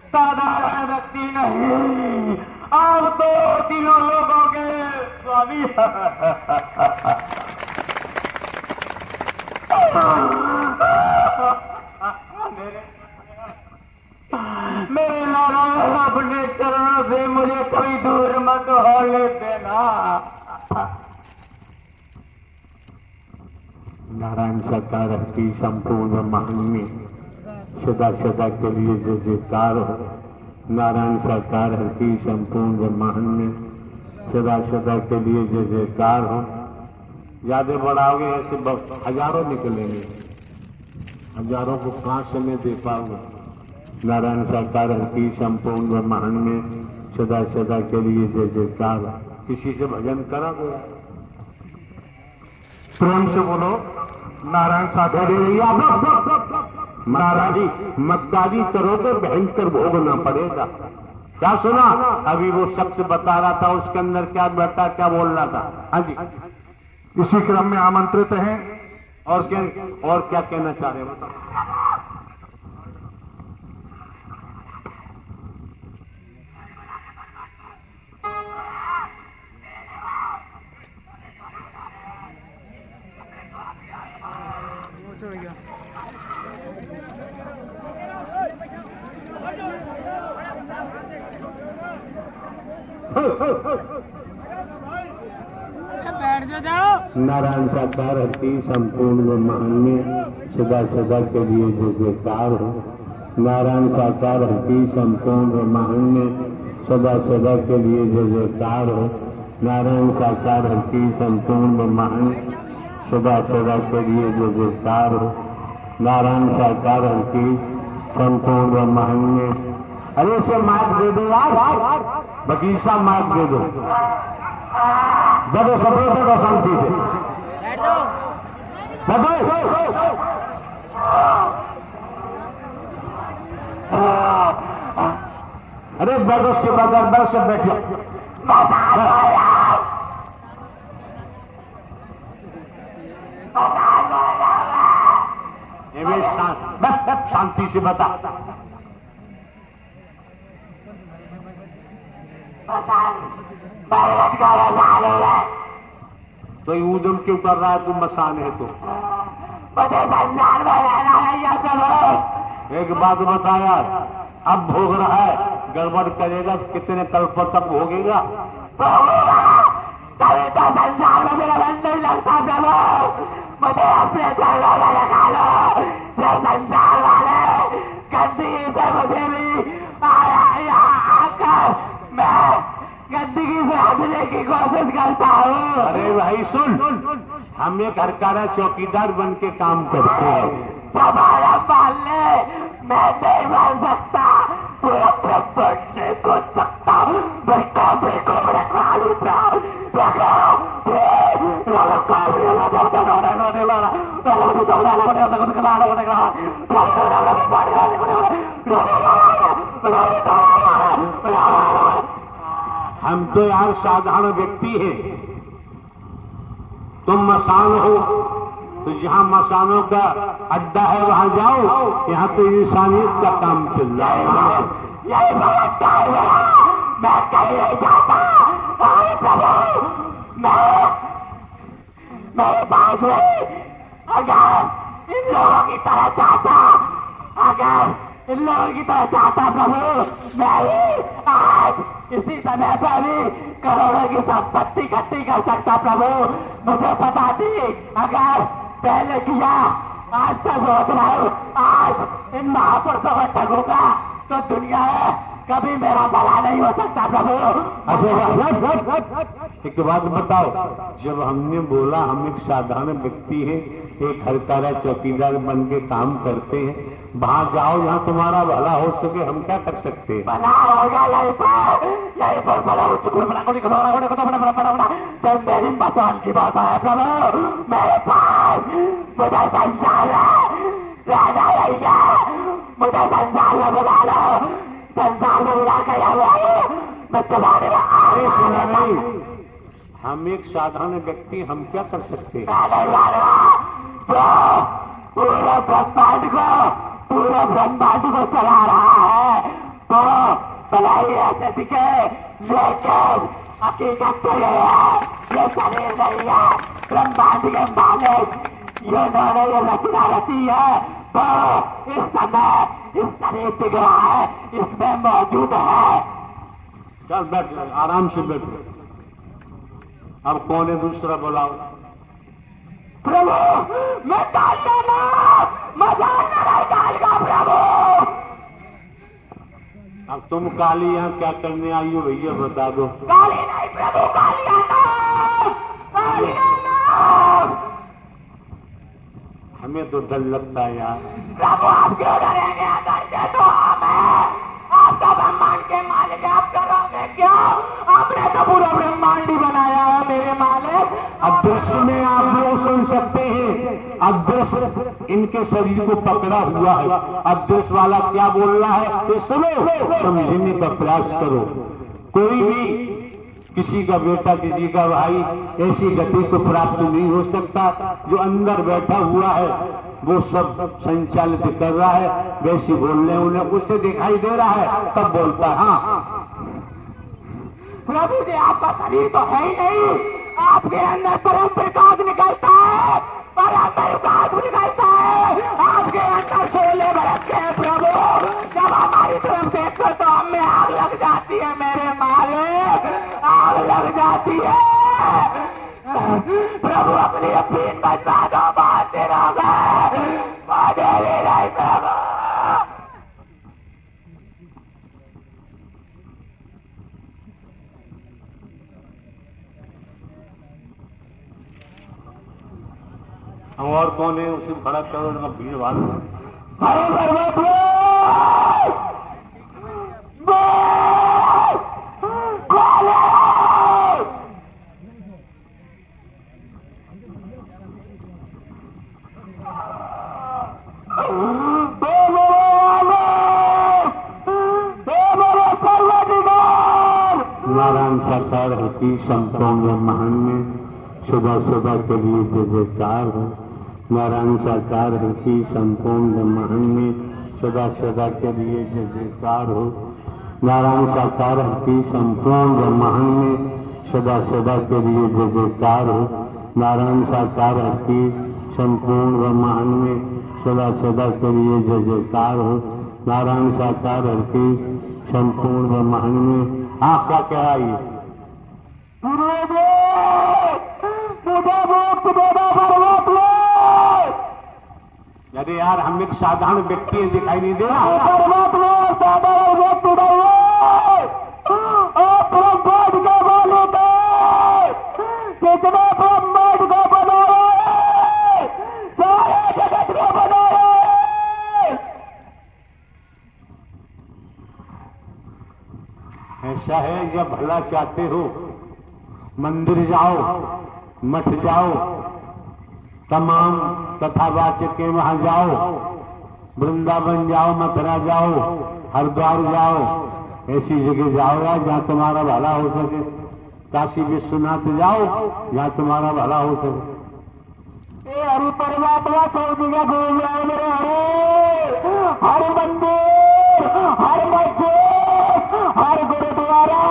साधारण व्यक्ति नहीं, आप तो तीनों लोगों के स्वामी। मेरे नारायण, अपने चरणों से मुझे कोई दूर मत होने देना। नारायण सरकार की संपूर्ण महात्म्य सदा सदा के लिए जय जयकार हो। नारायण सरकार की संपूर्ण महात्म्य सदा सदा के लिए जय जयकार हो। ज्यादा बढ़ाओगे ऐसे हजारों निकलेंगे, हजारों को कहां से मैं दे पाऊंगा। नारायण सरकार की संपूर्ण महात्म्य सदा सदा के लिए जय जयकार। किसी से भजन करा गया, प्रेम से बोलो नारायण सागर। मक्कारी करो तो भयंकर भोगना पड़ेगा। क्या सुना? अभी वो शख्स बता रहा था, उसके अंदर क्या बैठा, क्या बोल रहा था? हाँ जी, इसी क्रम में आमंत्रित हैं। और क्या कहना चाह रहे बताओ। नारायण साकार की संपूर्ण महात्म्य सदा सदा के लिए जय जयकार हो। नारायण साकार की संपूर्ण महात्म्य सदा सदा के लिए जय जयकार हो। नारायण साकार की संपूर्ण महात्म्य सदा सदा के लिए जय जयकार हो। नारायण साकार की संपूर्ण महात्म्य। अरे से मार्ग दे दो यार, बगीचा मार्ग दे दो। बड़ो सब बड़ो शांति से अरे बड़ो से बदल से बैठो। बस शांति से बता। तो ऊधम क्यों कर रहा है? तू मसान है तो एक बात बताया, अब भोग रहा है, गड़बड़ करेगा कितने कल्पों तक भोगेगा? कभी तो संसार में मेरा मन नहीं लगता प्रभु, मुझे अपने चरणों में रखा लो। ये संसार वाले गंदगी से मुझे भी आकर मैं गंदगी से हटने की कोशिश करता हूँ। अरे भाई सुन, हम एक हरकारा चौकीदार बन के काम करते हैं। हमारा पालने मैं नहीं मान सकता, पूरा प्रपंच नहीं सोच सकता। मैं काबरे को रखवा लूटा हम तो यार साधारण व्यक्ति हैं, तुम मसान हो तो जहां मसानों का अड्डा है वहां जाओ। यहाँ तो इंसानियत का काम चल रहा है। मैं कहीं नहीं जाता। अरे प्रभु, मेरे पास नहीं, अगर इन लोगों की तरह चाहता, अगर इन लोगों की तरह चाहता प्रभु, मैं ही आज इसी समय पर भी करोड़ों की संपत्ति इकट्ठी कर सकता प्रभु। मुझे पता थी अगर पहले किया, आज तक सोच रहा हूँ, आज इन महापुरुषों को ठगूंगा तो दुनिया है कभी मेरा भला नहीं हो सकता प्रभु। एक बात बताओ, जब हमने बोला हम एक साधारण व्यक्ति हैं, एक हरकारा चौकीदार बन के काम करते हैं, वहां जाओ जहाँ तुम्हारा भला हो सके, हम क्या कर सकते हैं? भला होगा यही पर बड़ा तो मेरी पसंद की बात है प्रभु। मेरे पास मुझे संसार रहना नहीं है, मुझे संसार में बुला लो, संसार में बुला कर मैं तुम्हारे अरे सुना नहीं, हम एक साधारण व्यक्ति, हम क्या कर सकते हैं? पूरे ब्रह्मांड को चला रहा है तो भलाई ऐसे दिखे, लेकिन हकीकत तो ये है, ये शरीर नहीं है, ब्रह्मांड के मालिक ये दोनों ये रचना रची है, तो इस समय इस शरीर दिख रहा है, इसमें मौजूद है। चल बैठ, आराम से बैठ। अब कौन है दूसरा बुलाओ? प्रभु, मैं कालिया ना, मजाल न डालगा प्रभु। अब तुम काली यहाँ क्या करने आई हो भैया बता दो। काली नहीं प्रभु, कालिया ना, कालिया ना। हमें तो डर लगता है यार। प्रभु आप क्यों डरेंगे? अगर से तो हम हैं, आप तो ब्रह्मांड के मालिक, आप करोगे क्या? आपने तो पूरा ब्रह्मांड ही बनाया है मेरे मालिक। अदृश्य में आप लोग सुन सकते हैं, अदृश्य इनके शरीर को पकड़ा हुआ है, अदृश्य वाला क्या बोल रहा है तो सुनो, समझने का प्रयास करो। कोई भी किसी का बेटा, किसी का भाई ऐसी गति को प्राप्त नहीं हो सकता, जो अंदर बैठा हुआ है वो सब संचालित कर रहा है, वैसे बोलने उन्हें उससे दिखाई दे रहा है तब बोलता है। हाँ प्रभु जी, आपका शरीर तो है ही नहीं, आपके अंदर परम प्रकाश निकलता है, परम प्रकाश निकलता है, आपके अंदर शोले बरसते हैं प्रभु। जब हमारी तरफ देखते तो हमें आग लग जाती है मेरे मालिक, आग लग जाती है। प्रभु अपनी अपील बचा दो, बहुत देर हो गए, नहीं प्रभु। और कौन है उसे खड़ा करो, उनका भीड़ भाड़ नारायण साकार है कि संपूर्ण ब्रह्मांड में सदा सदा के लिए जय जयकार हो। नारायण साकार है कि संपूर्ण ब्रह्मांड में सदा सदा के लिए जय जयकार हो। नारायण साकार है कि संपूर्ण ब्रह्मांड में सदा सदा के लिए जय जयकार हो। नारायण साकार है कि संपूर्ण ब्रह्मांड में सदा सदा के लिए जय जयकार हो। नारायण साकार है कि संपूर्ण ब्रह्मांड में क्या कह रही है? अरे यार, हम एक साधारण व्यक्ति दिखाई नहीं दे रहा। ऐसा है, जब भला चाहते हो मंदिर जाओ, मठ जाओ, तमाम कथावाचक के वहां जाओ, वृंदावन जाओ, मथुरा जाओ, हरिद्वार जाओ, ऐसी जगह जाओ यार जहाँ तुम्हारा भला हो सके। काशी विश्वनाथ जाओ जहाँ तुम्हारा भला हो सके। हरि परमात्मा सब जगह घूम रहा है मेरे हरे, हर मंदिर, हर मस्जिद, हर गुरुद्वारा,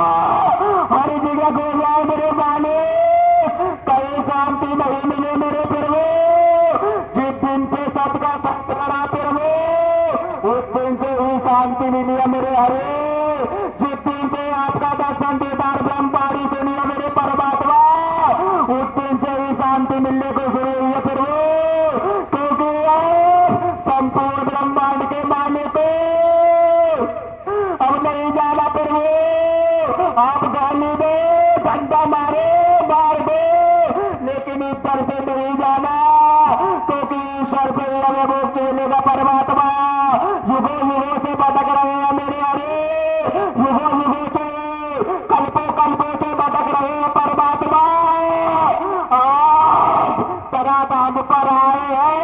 जिस दिन से आपका दर्शन दीदार ब्रह्मपारी से मिला मेरे परमात्मा, उस दिन से ही शांति मिलने को शुरू हुई है प्रभु, क्योंकि संपूर्ण ब्रह्मांड के मालिक अब नहीं जाना प्रभु। आप गाली दे, घंटा मारे, मार दे, लेकिन ईश्वर से नहीं जाना, क्योंकि ईश्वर से लगे वो चलेगा परमात्मा। युगों युगों से भटक रहे हैं मेरे अरे, युगों युगों से, कल्पों कल्पों से भटक रहे हैं परमात्मा। आज तराताम पर आए हैं,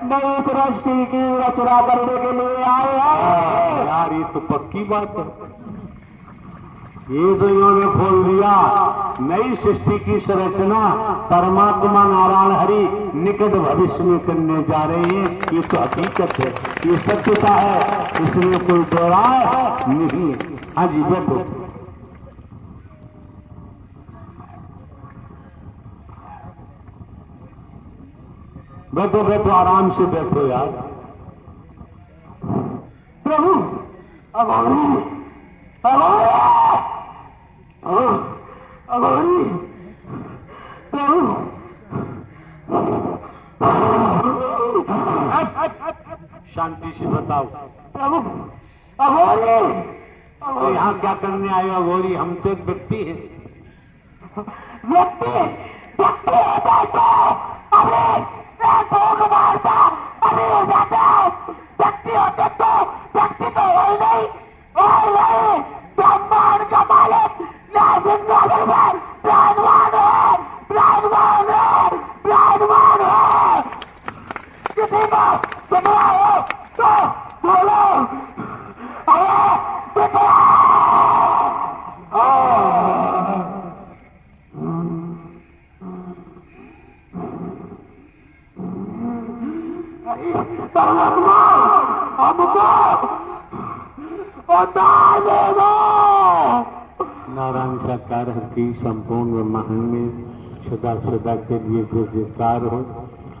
नई सृष्टि की रचना करने के लिए आए हैं। यार ये तो पक्की बात है, ये तो इन्होंने खोल दिया। नई सृष्टि की संरचना परमात्मा नारायण हरि निकट भविष्य में करने जा रहे हैं। ये तो हकीकत है, ये सत्यता है, इसमें कोई दोहराय नहीं है। हाँ जी बैठो, बैठो बैठो, आराम से बैठो यार। प्रभु अघोरी, अघोरी, अघोरी, प्रभु शांति से बताओ प्रभु अघोरी, तो यहाँ क्या करने आए हो गौरी? हम तो एक व्यक्ति हैं। व्यक्ति व्यक्ति होता तो अरे भोग मारता, अरे हो जाता। व्यक्ति होते तो व्यक्ति तो हो ही नहीं, और नहीं ब्रह्मांड का मालिक प्राणवान है, प्राणवान है, प्राणवान है। किसी को सुनना हो तो बोलो, अरे बिटिया परमात्मा हमको उतार दे दो। नारायण साकार की संपूर्ण ब्रह्मांड में सदा सदा के लिए जय जयकार हो।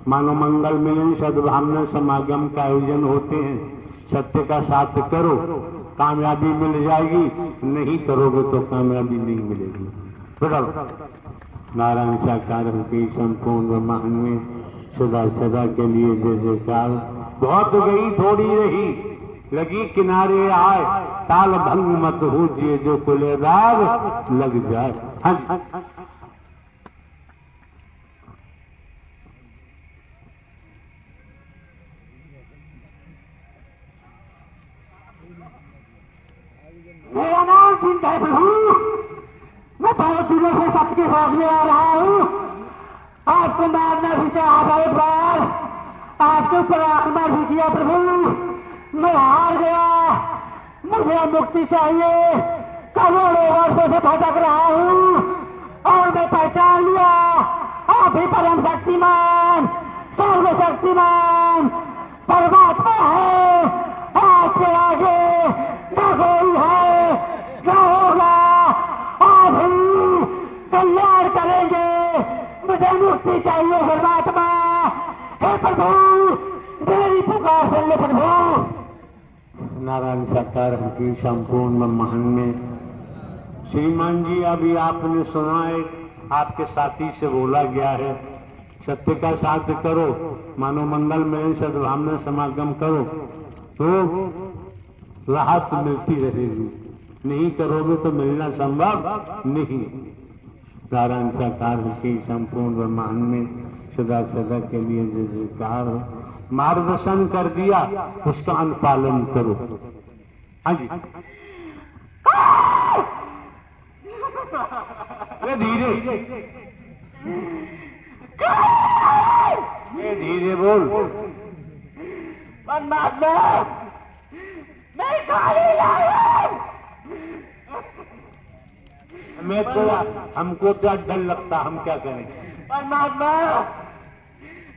मानो मंगल मिलन सद्भावना समागम का आयोजन होते हैं। सत्य का साथ करो, कामयाबी मिल जाएगी, नहीं करोगे तो कामयाबी नहीं मिलेगी। नारायण साकार की संपूर्ण ब्रह्मांड में सदा सदा के लिए जय जयकार। बहुत गई थोड़ी रही, लगी किनारे आए, ताल भंग मत होजिए, जो कुलेदार लग जाए। हाँ मेरा नाम चिंता है प्रभु, मैं बहुत दिनों से सबके सामने आ रहा हूँ। आपको मारना भी चाहा था एक बार, आपके ऊपर आक्रमण भी किया प्रभु, मैं हार गया। मुझे मुक्ति चाहिए, करोड़ों वर्षों से भटक रहा हूँ और मैं पहचान लिया आप ही परम शक्तिमान, सर्वशक्तिमान परमात्मा है। आपके आगे न कोई है, क्या होगा आप ही तैयार करेंगे। मुझे मुक्ति चाहिए परमात्मा, हे प्रभु मेरी पुकार सुन ले प्रभु। नारायण साकार की संपूर्ण ब्रह्मांड में श्रीमान जी, अभी आपने सुना है, आपके साथी से बोला गया है, सत्य का साथ करो, मानो मंगल में सद्भावना समागम करो तो राहत मिलती रहेगी, नहीं करोगे तो मिलना संभव नहीं। नारायण साकार की संपूर्ण ब्रह्मांड में सदा सदा के लिए जय जयकार हो। मार्गदर्शन कर दिया, उसका अनुपालन करो। हाँ जी धीरे धीरे बोल। परमात्मा मैं खाली लाऊं। मैं तो हमको क्या डर लगता, हम क्या करें? परमात्मा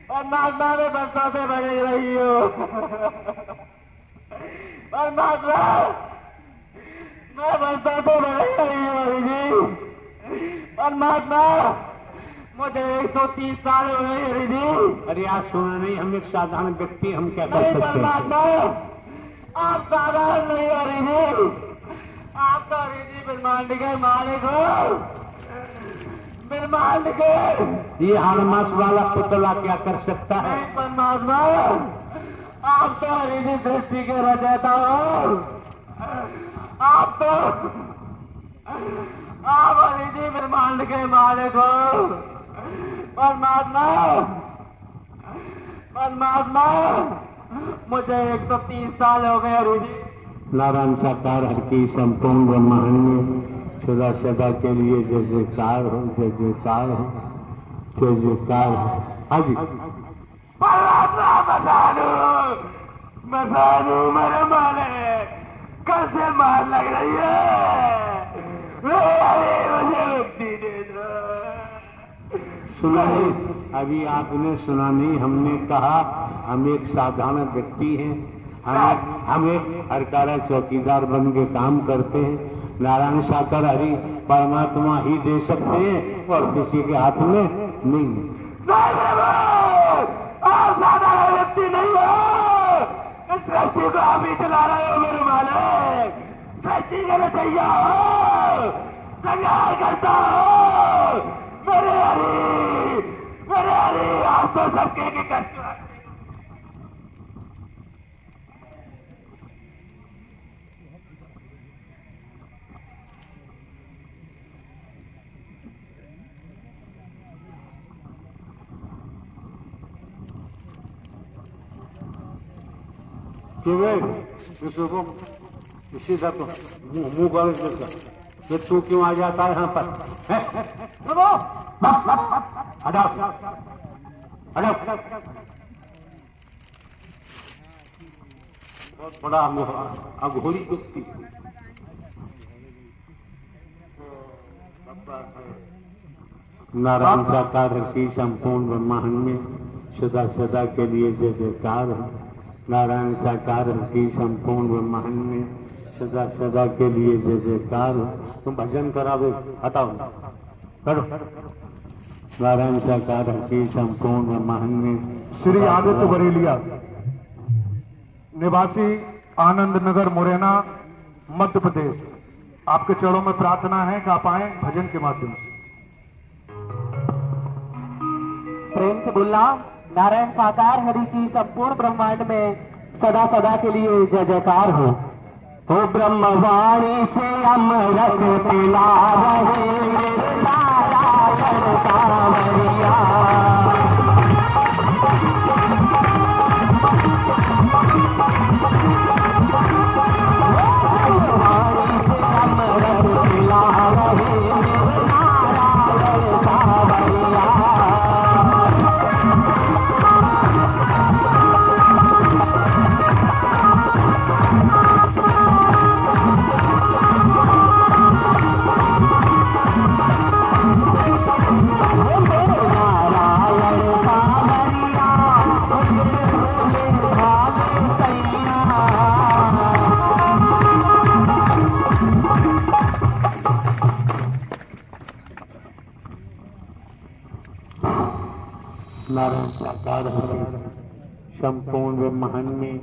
परमात्मा में बरसों से बनी रही हो। परमात्मा मैं बरसों से बनी रही हूँ जी। परमात्मा मुझे 130 साल हो गए हरि जी। अरे आज सुना नहीं, हम एक साधारण व्यक्ति, हम क्या कर नहीं सकते हैं? परमात्मा आप साधारण नहीं हरि जी, आप तो रिद्धि ब्रह्मांड के मालिक हो, ब्रह्मांड के। ये हरमास वाला पुतला क्या कर सकता है? परमात्मा, आप तो हरिधि सृष्टि के रचयिता हो, आप हरिधि ब्रह्मांड के मालिक हो। परमात्मा, परमात्मा, मुझे 130 साल हो गए हरिधि। नारायण साकार हर की संपूर्ण ब्रह्मांड में सदा सदा के लिए जय जयकार हो, जय जयकार हो, जय जयकार हो। हाजी परमात्मा बसानू मेरे मालिक, कैसे मार लग रही है, मुझे मुक्ति दे दो। सुना नहीं? अभी आपने सुना नहीं? हमने कहा हम एक साधारण व्यक्ति हैं, हम एक हरकारा चौकीदार बन के काम करते हैं। नारायण साकार हरि परमात्मा ही दे सकते हैं और किसी के हाथ में नहीं। आप साधारण व्यक्ति नहीं हो, इस सृष्टि को आप ही चला रहे हो मेरे मालिक। सृष्टि का रचैया हो, संहार करता हो मेरे हरि, मेरे हरि। आप तो सबके के कष्ट इसको इसी का तो मुंह गलत देता कि तू क्यों आ जाता है यहाँ पर? हटाओ हटाओ। बहुत बड़ा अघोरी व्यक्ति। नारायण साकार की संपूर्ण ब्रह्मांड में सदा सदा के लिए जय जयकार हो। नारायण साकार की संपूर्ण ब्रह्मांड में सदा सदा के लिए जय जयकार हो। तुम भजन करावे, हटाओ करो। नारायण साकार की संपूर्ण ब्रह्मांड में श्री आदित्य बरेलिया, निवासी आनंद नगर मुरैना मध्य प्रदेश, आपके चरणों में प्रार्थना है कि आप आए भजन के माध्यम से। प्रेम से बोलना। नारायण साकार हरि की संपूर्ण ब्रह्मांड में सदा सदा के लिए जय जयकार हो। ब्रह्मवाणी से अमृत पिला रहे नारायण सावरिया। ब्रह्मवाणी से अमृत पिला रहे नारायण सावरिया। नारायण साकार संपूर्ण ब्रह्मांड में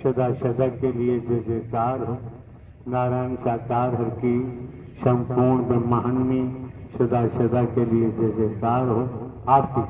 सदा सदा के लिए जय जयकार हो। नारायण साकार की संपूर्ण ब्रह्मांड में सदा सदा के लिए जय जयकार हो। आरती।